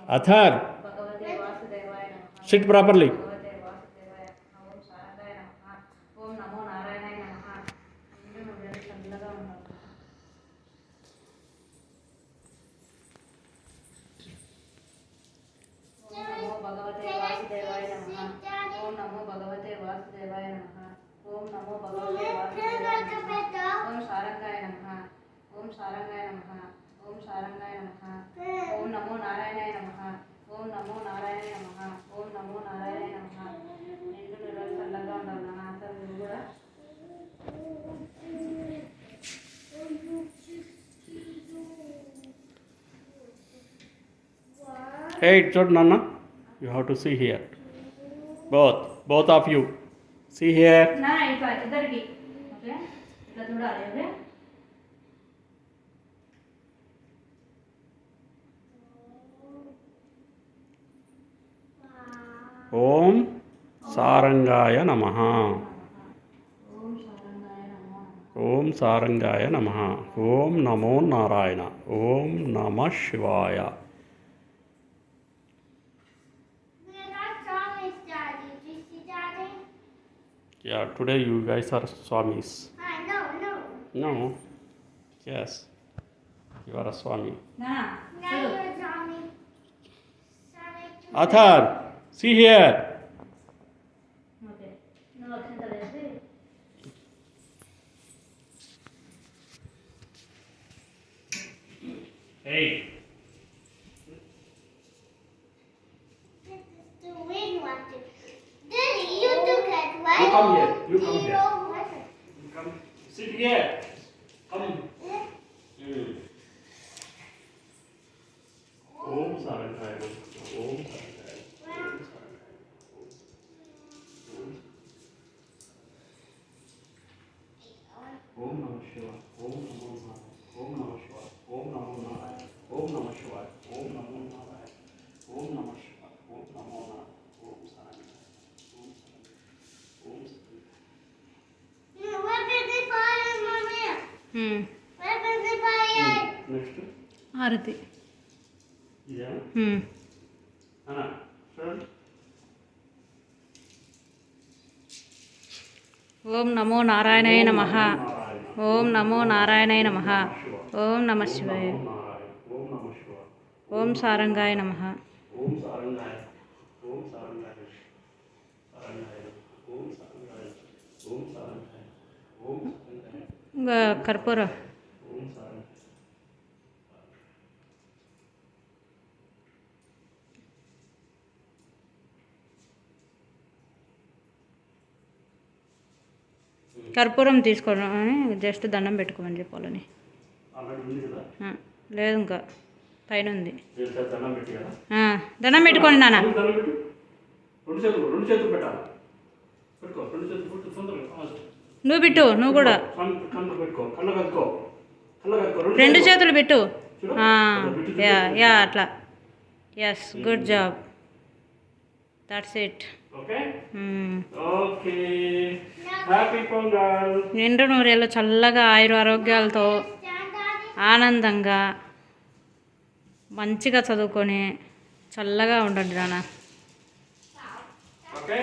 Athar, sit properly. ఓం సారంగాయ నమః. ఓం సారంగాయ నమః. ఓం నమో నారాయణాయ నమః. ఓం నమో నారాయణాయ నమః. ఓం నమో నారాయణాయ నమః. నిండు నిలవలు చల్లగా ఉండాలి నాన్న. అసలు నువ్వు కూడా Hey, Chod Nana, you have to see here. Both of you. See here. నా ఇట్లా ఇద్దరికి ఓకే ఇట్లా చూడాలి okay Om Sarangaya Namaha. Om Sarangaya Namaha. Om Namo Narayana. Om Namah Shivaya. Yeah, today you guys are Swamis. No. Yes. You are a Swami. నా Athar, see here. Okay నువ్వు అక్షంతలు వేసి Hey. You come here. You come here. You come. Sit here. Come. Om Sarangaya Namaha. Om Sarangaya. Om Sarangaya. Om Namah Shivaya. Om Namo Narayana. Om Namah Shivaya. Om Namo Narayana. Om Namah Shivaya. Om Namo Narayana. Om Namah Shivaya. Om Namo Narayana. Om Sarangaya. Om Sarangaya. Om Sarangaya. Next. హారతి Yeah. Anna. Sir. ఓం నమో నారాయణాయ నమః. ఓం నమో నారాయణాయ నమః. ఓం నమ శివాయ. Om Namah Shivaya. ఓం సారంగాయ నమః. Om Sarangaya. Om Sarangaya. Sarangaya. Om Sarangaya. Om Sarangaya. Om Sarangaya. ఇంకా కర్పూరం Om Sarangaya. కర్పూరం తీసుకోవడం జస్ట్ దండం పెట్టుకోమని చెప్పాలని Already ఉంది కదా? లేదు ఇంకా పైన ఉంది నేను దండం పెట్టి కదా? దండం పెట్టుకోండి నాన్న దండం పెట్టు. రెండు చేతులు పెట్టాలి. పెట్టుకో. రెండు చేతులు పెట్టు తొందరగా ఫాస్ట్. నువ్వు పెట్టు నువ్వు కూడా కన్ను పెట్టుకో. కళ్ళ కదుకో. కళ్ళ కదుకో. రెండు చేతులు పెట్టు యా యా అట్లా yes good job that's it okay? Okay. Happy Pongal. నిండు నూరేళ్ళు చల్లగా ఆరోగ్యాలతో ఆనందంగా మంచిగా చదువుకొని చల్లగా ఉండండి నాన్న ఓకే?